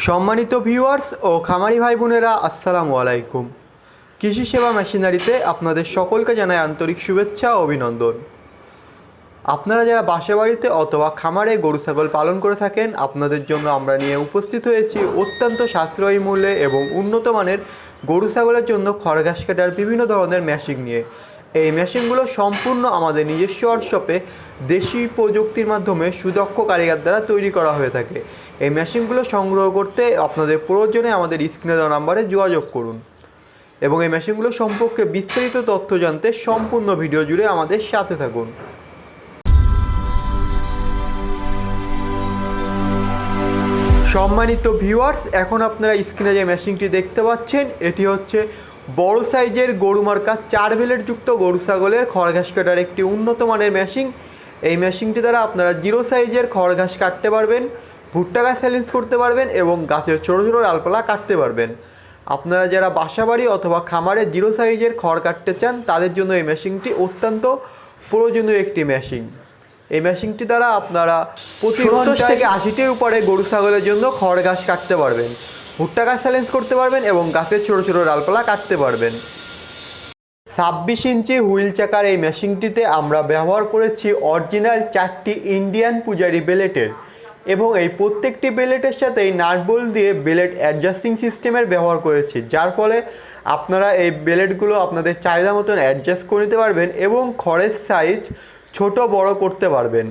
সম্মানিত ভিউয়ার্স ও খামারি ভাই বোনেরা, আসসালামু আলাইকুম। কৃষি সেবা মেশিনারিতে আপনাদের সকলকে জানাই আন্তরিক শুভেচ্ছা ও অভিনন্দন। আপনারা যারা বাসা বাড়িতে অথবা খামারে গরু ছাগল পালন করে থাকেন, আপনাদের জন্য আমরা নিয়ে উপস্থিত হয়েছি অত্যন্ত সাশ্রয়ী মূল্যে এবং উন্নত মানের গরু ছাগলের জন্য খড় ঘাস কাটার বিভিন্ন ধরনের মেশিন নিয়ে। এই মেশিনগুলো সম্পূর্ণ আমাদের নিজস্ব ওয়ার্কশপে দেশি প্রযুক্তির মাধ্যমে সুদক্ষ কারিগর দ্বারা তৈরি করা হয়ে থাকে। এই মেশিনগুলো সংগ্রহ করতে আপনাদের প্রয়োজনে আমাদের স্ক্রিনে দেওয়া নাম্বারে যোগাযোগ করুন এবং এই মেশিনগুলো সম্পর্কে বিস্তারিত তথ্য জানতে সম্পূর্ণ ভিডিও জুড়ে আমাদের সাথে থাকুন। সম্মানিত ভিউয়ার্স, এখন আপনারা স্ক্রিনে যে মেশিনটি দেখতে পাচ্ছেন, এটি হচ্ছে বড় সাইজের গরু মার্কা 4 ব্লেড যুক্ত গরু ছাগলের খড় ঘাস কাটার একটি উন্নত মানের মেশিন। এই মেশিনটি দ্বারা আপনারা 0 সাইজের খড় ঘাস কাটতে পারবেন, ভুট্টা গাছ চ্যালেঞ্জ করতে পারবেন এবং গাছের ছোটো ছোটো ডালপালা কাটতে পারবেন। আপনারা যারা বাসাবাড়ি অথবা খামারে 0 সাইজের খড় কাটতে চান, তাদের জন্য এই মেশিনটি অত্যন্ত প্রয়োজনীয় একটি মেশিন। এই মেশিনটি দ্বারা আপনারা প্রতি 70 থেকে 80টির উপরে গরু ছাগলের জন্য খড় ঘাস কাটতে পারবেন, ভুট্টা গাছ চ্যালেঞ্জ করতে পারবেন এবং গাছের ছোটো ছোটো ডালপালা কাটতে পারবেন। 26 ইঞ্চি হুইল চাকার এই মেশিনটিতে আমরা ব্যবহার করেছি অরিজিনাল 4টি ইন্ডিয়ান পূজারি বেলেটের এবং এই প্রত্যেকটি বেলেটের সাথে নাট বোল্ট দিয়ে বেলেট অ্যাডজাস্টিং সিস্টেমের ব্যবহার করেছি, যার ফলে আপনারা এই বেলেটগুলো আপনাদের চাহিদা মতন অ্যাডজাস্ট করে নিতে পারবেন এবং খড়ের সাইজ ছোট বড় করতে পারবেন।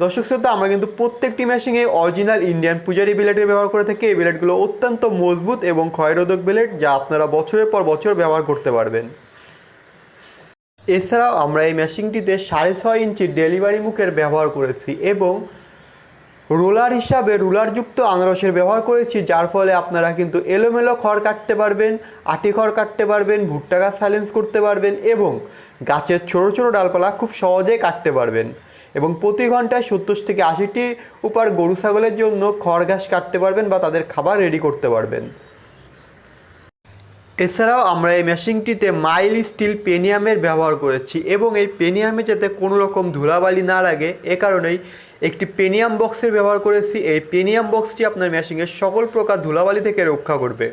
দর্শক শ্রোতা, আমরা কিন্তু প্রত্যেকটি মেশিনে অরিজিনাল ইন্ডিয়ান পূজারি বেলেটের ব্যবহার করে থাকি। এই বেলেটগুলো অত্যন্ত মজবুত এবং ক্ষয়রোধক বেলেট, যা আপনারা বছরের পর বছর ব্যবহার করতে পারবেন। এছাড়াও আমরা এই মেশিনটিতে 6.5 ইঞ্চি ডেলিভারি মুখের ব্যবহার করেছি এবং রোলার হিসাবে রুলারযুক্ত আনারসের ব্যবহার করেছি, যার ফলে আপনারা কিন্তু এলোমেলো খড় কাটতে পারবেন, আটি খড় কাটতে পারবেন, ভুট্টা গাছ চ্যালেঞ্জ করতে পারবেন এবং গাছের ছোটো ছোটো ডালপালা খুব সহজেই কাটতে পারবেন এবং প্রতি ঘন্টায় 70 থেকে 80টি উপর গরু ছাগলের জন্য খড় ঘাস কাটতে পারবেন বা তাদের খাবার রেডি করতে পারবেন। এছাড়াও আমরা এই মেশিনটিতে মাইল স্টিল পেনিয়ামের ব্যবহার করেছি এবং এই পেনিয়ামে যাতে কোনো রকম ধুলাবালি না লাগে, এ কারণেই একটি পেনিয়াম বক্সের ব্যবহার করেছি। এই পেনিয়াম বক্সটি আপনার মেশিনের সকল প্রকার ধুলাবালি থেকে রক্ষা করবে।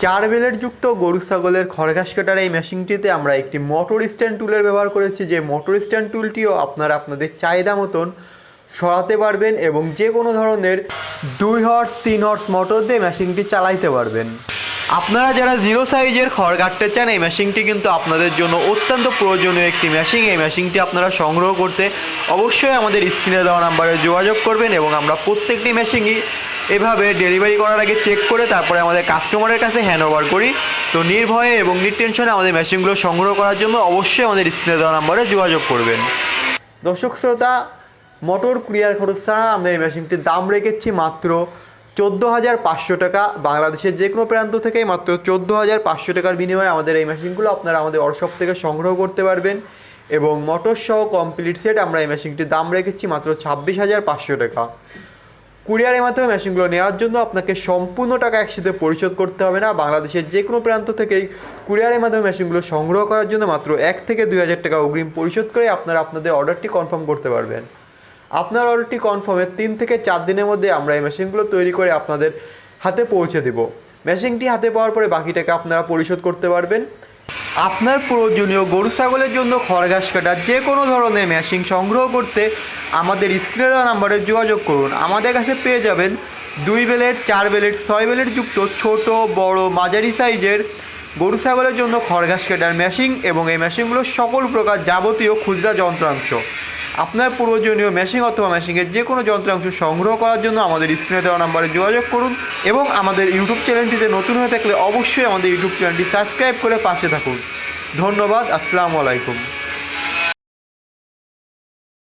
4 ব্লেড যুক্ত গরু ছাগলের খড় ঘাস কাটার এই মেশিনটিতে আমরা একটি মোটর স্ট্যান্ড টুলের ব্যবহার করেছি, যে মোটর স্ট্যান্ড টুলটিও আপনারা আপনাদের চাহিদা মতন সরাতে পারবেন এবং যে কোনো ধরনের 2 হর্স 3 হর্স মোটর দিয়ে মেশিনটি চালাইতে পারবেন। আপনারা যারা 0 সাইজের খড় কাটতে চান, এই মেশিনটি কিন্তু আপনাদের জন্য অত্যন্ত প্রয়োজনীয় একটি মেশিন। এই মেশিনটি আপনারা সংগ্রহ করতে অবশ্যই আমাদের স্ক্রিনে দেওয়া নাম্বারে যোগাযোগ করবেন এবং আমরা প্রত্যেকটি মেশিনই এভাবে ডেলিভারি করার আগে চেক করে তারপরে আমাদের কাস্টমারের কাছে হ্যান্ড ওভার করি। তো নির্ভয়ে এবং নির্টেনশনে আমাদের মেশিনগুলো সংগ্রহ করার জন্য অবশ্যই আমাদের স্ক্রিনে দেওয়া নাম্বারে যোগাযোগ করবেন। দর্শক শ্রোতা, মোটর কুরিয়ার খরচ ছাড়া আমরা এই মেশিনটির দাম রেখেছি মাত্র 14,500 টাকা। বাংলাদেশের যে কোনো প্রান্ত থেকেই মাত্র 14,500 টাকার বিনিময়ে আমাদের এই মেশিনগুলো আপনারা আমাদের ওয়ার্কশপ থেকে সংগ্রহ করতে পারবেন এবং মোটর সহ কমপ্লিট সেট আমরা এই মেশিনটির দাম রেখেছি মাত্র 26,500 টাকা। কুরিয়ারের মাধ্যমে মেশিনগুলো নেওয়ার জন্য আপনাকে সম্পূর্ণ টাকা একসাথে পরিশোধ করতে হবে না। বাংলাদেশের যে কোনো প্রান্ত থেকেই কুরিয়ারের মাধ্যমে মেশিনগুলো সংগ্রহ করার জন্য মাত্র 1 থেকে 2,000 টাকা অগ্রিম পরিশোধ করে আপনারা আপনাদের অর্ডারটি কনফার্ম করতে পারবেন। আপনার অর্ডারটি কনফার্মের 3 থেকে 4 দিনের মধ্যে আমরা এই মেশিনগুলো তৈরি করে আপনাদের হাতে পৌঁছে দেব। মেশিনটি হাতে পাওয়ার পরে বাকি টাকা আপনারা পরিশোধ করতে পারবেন। আপনার প্রয়োজনীয় গরু ছাগলের জন্য খড় ঘাস কাটার যে কোনো ধরনের মেশিন সংগ্রহ করতে আমাদের স্ক্রিনে দেওয়া নাম্বারে যোগাযোগ করুন। আমাদের কাছে পেয়ে যাবেন 2 ব্লেড, 4 ব্লেড, 6 ব্লেড যুক্ত ছোট বড় মাঝারি সাইজের গরু ছাগলের জন্য খড় ঘাস কাটার মেশিন এবং এই মেশিনগুলোর সকল প্রকার যাবতীয় খুচরা যন্ত্রাংশ। আপনার প্রয়োজনীয় মেশিন অথবা মেশিনের যে কোনো যন্ত্রাংশ সংগ্রহ করার জন্য আমাদের স্ক্রিনে দেওয়া নাম্বারে যোগাযোগ করুন এবং আমাদের ইউটিউব চ্যানেলটিতে নতুন হয়ে থাকলে অবশ্যই আমাদের ইউটিউব চ্যানেলটি সাবস্ক্রাইব করে পাশে থাকুন। ধন্যবাদ। আসসালামু আলাইকুম।